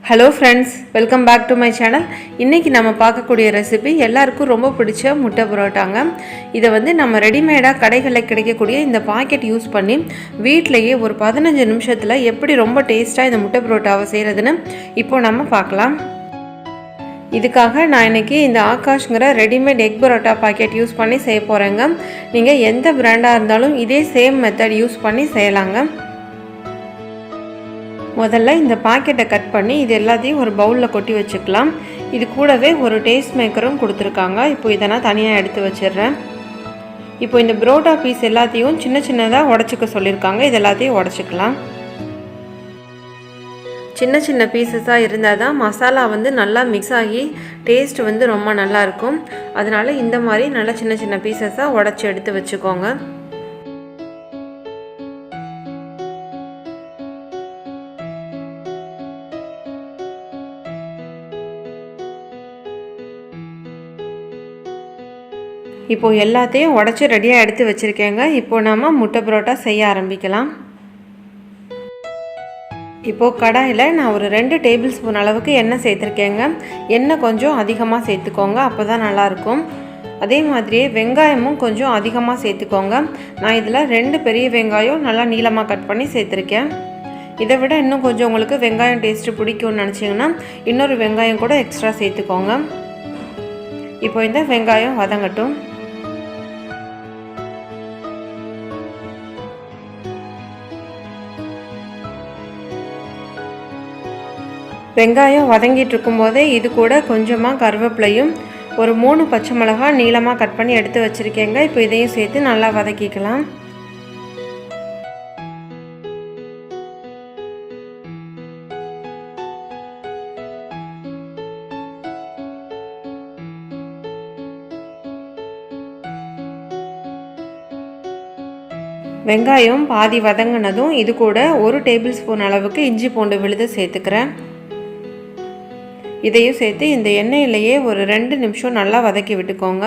Hello friends, welcome back to my channel. இன்றைக்கி நம்ம பார்க்கக்கூடிய ரெசிபி எல்லாருக்கும் ரொம்ப பிடிச்ச முட்டை பரோட்டாங்க. இதை நம்ம ரெடிமேடாக கடைகளில் கிடைக்கக்கூடிய இந்த பாக்கெட் யூஸ் பண்ணி வீட்டிலையே ஒரு 15 நிமிஷத்தில் எப்படி ரொம்ப டேஸ்ட்டாக இந்த முட்டை பரோட்டாவை செய்கிறதுன்னு இப்போ நம்ம பார்க்கலாம். இதுக்காக நான் இன்றைக்கி இந்த ஆகாஷ்ங்கிற readymade egg parotta packet use பண்ணி செய்ய போகிறேங்க. நீங்கள் எந்த பிராண்டாக இருந்தாலும் இதே சேம் மெத்தட் யூஸ் பண்ணி செய்யலாங்க. முதல்ல இந்த பாக்கெட்டை கட் பண்ணி இது எல்லாத்தையும் ஒரு பவுலில் கொட்டி வச்சுக்கலாம். இது கூடவே ஒரு டேஸ்ட் மேக்கரும் கொடுத்துருக்காங்க. இப்போ இதை நான் தனியாக எடுத்து வச்சிடுறேன். இப்போ இந்த பரோட்டா பீஸ் எல்லாத்தையும் சின்ன சின்னதாக உடச்சிக்க சொல்லியிருக்காங்க. இது எல்லாத்தையும் உடச்சிக்கலாம். சின்ன சின்ன பீசஸாக இருந்தால் தான் மசாலா நல்லா மிக்ஸ் ஆகி டேஸ்ட் ரொம்ப நல்லாயிருக்கும். அதனால் இந்த மாதிரி நல்லா சின்ன சின்ன பீசஸாக உடச்சி எடுத்து வச்சுக்கோங்க. இப்போ எல்லாத்தையும் உடச்சி ரெடியாக எடுத்து வச்சுருக்கேங்க. இப்போ நாம் முட்டை பரோட்டா செய்ய ஆரம்பிக்கலாம். இப்போது கடாயில் நான் ஒரு 2 டேபிள் ஸ்பூன் அளவுக்கு எண்ணெய் சேர்த்துருக்கேங்க. எண்ணெய் கொஞ்சம் அதிகமாக சேர்த்துக்கோங்க, அப்போ தான் நல்லாயிருக்கும். அதே மாதிரியே வெங்காயமும் கொஞ்சம் அதிகமாக சேர்த்துக்கோங்க. நான் இதில் 2 பெரிய வெங்காயம் நல்லா நீளமாக கட் பண்ணி சேர்த்துருக்கேன். இதை விட இன்னும் கொஞ்சம் உங்களுக்கு வெங்காயம் டேஸ்ட்டு பிடிக்கும்னு நினச்சிங்கன்னா இன்னொரு வெங்காயம் கூட எக்ஸ்ட்ரா சேர்த்துக்கோங்க. இப்போ இந்த வெங்காயம் வதங்கட்டும். வெங்காயம் வதங்கிட்டு இருக்கும்போதே இது கூட கொஞ்சமாக கருவேப்பிலையும் ஒரு 3 பச்சை மிளகாய் நீளமாக கட் பண்ணி எடுத்து வச்சுருக்கேங்க. இப்போ இதையும் சேர்த்து நல்லா வதக்கிக்கலாம். வெங்காயம் பாதி வதங்கினதும் இது கூட 1 டேபிள் ஸ்பூன் அளவுக்கு இஞ்சி பூண்டு விழுது சேர்த்துக்கிறேன். இதையும் சேர்த்து இந்த எண்ணெயிலேயே ஒரு 2 நிமிஷம் நல்லா வதக்கி விட்டுக்கோங்க.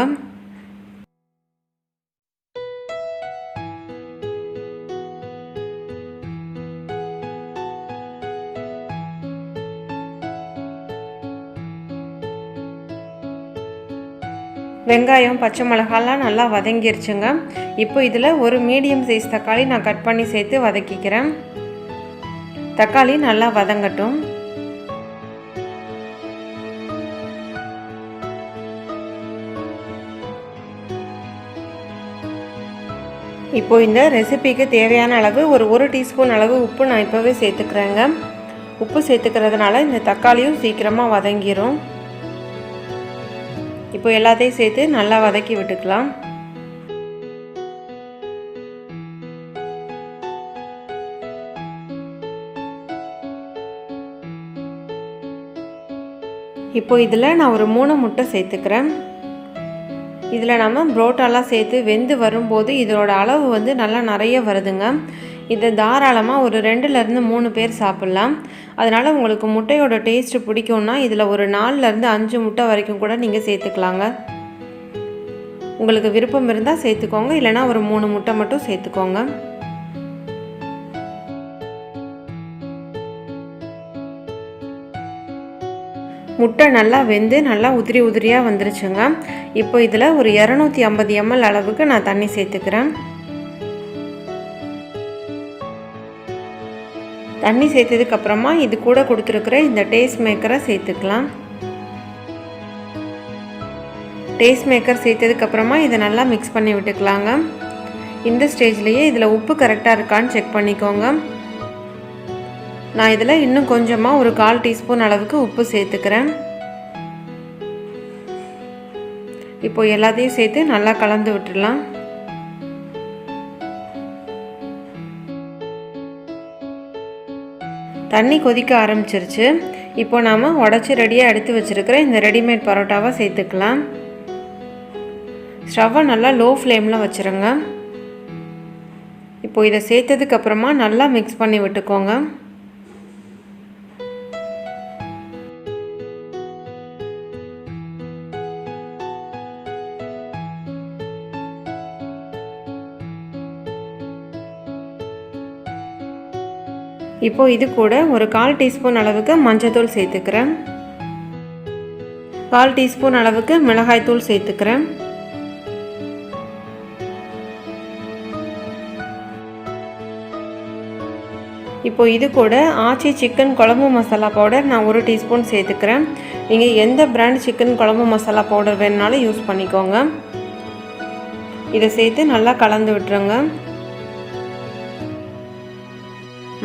வெங்காயம் பச்சை மிளகாலாம் நல்லா வதங்கிருச்சுங்க. இப்போ இதில் ஒரு மீடியம் சைஸ் தக்காளி நான் கட் பண்ணி சேர்த்து வதக்கிக்கிறேன். தக்காளி நல்லா வதங்கட்டும். இப்போ இந்த ரெசிபிக்கு தேவையான அளவு ஒரு 1 டீஸ்பூன் அளவு உப்பு நான் இப்போவே சேர்த்துக்கிறேங்க. உப்பு சேர்த்துக்கிறதுனால இந்த தக்காளியும் சீக்கிரமாக வதங்கிரும். இப்போ எல்லாத்தையும் சேர்த்து நல்லா வதக்கி விட்டுக்கலாம். இப்போ இதில் நான் ஒரு 3 முட்டை சேர்த்துக்கிறேன். இதில் நம்ம புரோட்டாலாம் சேர்த்து வெந்து வரும்போது இதோட அளவு நல்லா நிறைய வருதுங்க. இதை தாராளமாக ஒரு 2லேருந்து 3 பேர் சாப்பிட்லாம். அதனால் உங்களுக்கு முட்டையோட டேஸ்ட்டு பிடிக்கும்னா இதில் ஒரு 4லேருந்து 5 முட்டை வரைக்கும் கூட நீங்கள் சேர்த்துக்கலாங்க. உங்களுக்கு விருப்பம் இருந்தால் சேர்த்துக்கோங்க, இல்லைனா ஒரு 3 முட்டை மட்டும் சேர்த்துக்கோங்க. முட்டை நல்லா வெந்து நல்லா உதிரி உதிரியாக வந்துருச்சுங்க. இப்போ இதில் ஒரு 250 ml அளவுக்கு நான் தண்ணி சேர்த்துக்கிறேன். தண்ணி சேர்த்ததுக்கப்புறமா இது கூட கொடுத்துருக்குற இந்த டேஸ்ட் மேக்கரை சேர்த்துக்கலாம். டேஸ்ட் மேக்கர் சேர்த்ததுக்கப்புறமா இதை நல்லா மிக்ஸ் பண்ணி விட்டுக்கலாங்க. இந்த ஸ்டேஜ்லேயே இதில் உப்பு கரெக்டாக இருக்கான்னு செக் பண்ணிக்கோங்க. நான் இதில் இன்னும் கொஞ்சமாக ஒரு 1/4 டீஸ்பூன் அளவுக்கு உப்பு சேர்த்துக்கிறேன். இப்போ எல்லாத்தையும் சேர்த்து நல்லா கலந்து விட்டுடலாம். தண்ணி கொதிக்க ஆரம்பிச்சிருச்சு. இப்போ நாம் உடச்சி ரெடியாக எடுத்து வச்சுருக்கிற இந்த ரெடிமேட் பரோட்டாவை சேர்த்துக்கலாம். ஸ்டவ்வை நல்லா லோ ஃப்ளேமில் வச்சுருங்க. இப்போ இதை சேர்த்ததுக்கப்புறமா நல்லா மிக்ஸ் பண்ணி விட்டுக்கோங்க. இப்போது இது கூட ஒரு 1/4 டீஸ்பூன் அளவுக்கு மஞ்சள்தூள் சேர்த்துக்கிறேன். 1/4 டீஸ்பூன் அளவுக்கு மிளகாய்த்தூள் சேர்த்துக்கிறேன். இப்போ இது கூட ஆச்சி சிக்கன் குழம்பு மசாலா பவுடர் நான் 1 டீஸ்பூன் சேர்த்துக்கிறேன். நீங்கள் எந்த பிராண்ட் சிக்கன் குழம்பு மசாலா பவுடர் வேணுனாலும் யூஸ் பண்ணிக்கோங்க. இதை சேர்த்து நல்லா கலந்து விட்டுருங்க.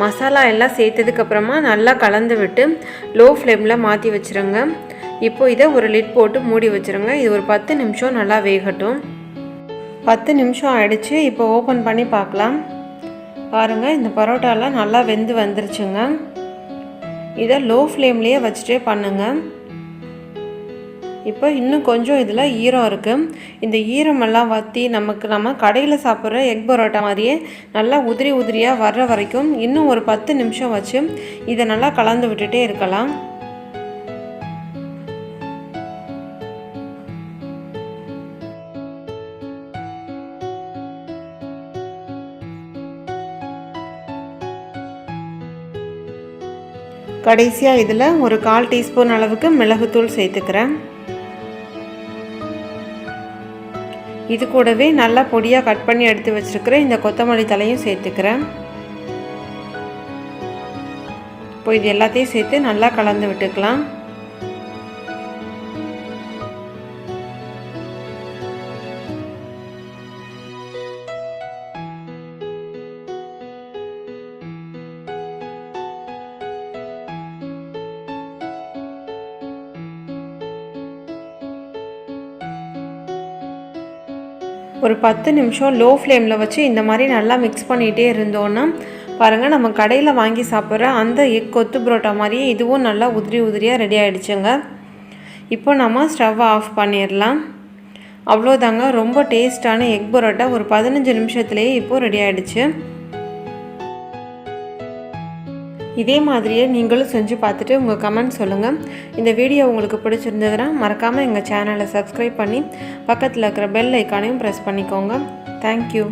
மசாலா எல்லாம் சேர்த்ததுக்கப்புறமா நல்லா கலந்து விட்டு லோ ஃப்ளேமில் மாற்றி வச்சுருங்க. இப்போ இதை ஒரு லிட் போட்டு மூடி வச்சுருங்க. இது ஒரு 10 நிமிஷம் நல்லா வேகட்டும். 10 நிமிஷம் ஆயிடுச்சு. இப்போ ஓப்பன் பண்ணி பார்க்கலாம். பாருங்கள், இந்த பரோட்டாலாம் நல்லா வெந்து வந்துருச்சுங்க. இதை லோ ஃப்ளேம்லேயே வச்சுட்டே பண்ணுங்கள். இப்போ இன்னும் கொஞ்சம் இதில் ஈரம் இருக்குது. இந்த ஈரமெல்லாம் வற்றி நம்ம கடையில் சாப்பிட்ற எக் பரோட்டா மாதிரியே நல்லா உதிரி உதிரியாக வர்ற வரைக்கும் இன்னும் ஒரு 10 நிமிஷம் வச்சு இதை நல்லா கலந்து விட்டுட்டே இருக்கலாம். கடைசியாக இதில் ஒரு 1/4 டீஸ்பூன் அளவுக்கு மிளகுத்தூள் சேர்த்துக்கிறேன். இது கூடவே நல்லா பொடியாக கட் பண்ணி எடுத்து வச்சுருக்கிற இந்த கொத்தமல்லி தலையும் சேர்த்துக்கிறேன். இப்போ இது எல்லாத்தையும் சேர்த்து நல்லா கலந்து விட்டுக்கலாம். ஒரு 10 நிமிஷம் லோ ஃப்ளேமில் வச்சு இந்த மாதிரி நல்லா மிக்ஸ் பண்ணிகிட்டே இருந்தோன்னா பாருங்கள், நம்ம கடையில் வாங்கி சாப்பிட்ற அந்த எக் கொத்து பரோட்டா மாதிரியே இதுவும் நல்லா உதிரி உதிரியாக ரெடி ஆகிடுச்சுங்க. இப்போ நம்ம ஸ்டவ்வை ஆஃப் பண்ணிடலாம். அவ்வளோதாங்க, ரொம்ப டேஸ்டான எக் பரோட்டா ஒரு 15 நிமிஷத்துலேயே இப்போது ரெடி ஆகிடுச்சு. இதே மாதிரியே நீங்களும் செஞ்சு பார்த்துட்டு உங்கள் கமெண்ட் சொல்லுங்கள். இந்த வீடியோ உங்களுக்கு பிடிச்சிருந்ததுன்னா மறக்காமல் எங்கள் சேனலை சப்ஸ்கிரைப் பண்ணி பக்கத்தில் இருக்கிற பெல் ஐக்கானையும் ப்ரெஸ் பண்ணிக்கோங்க. தேங்க்யூ.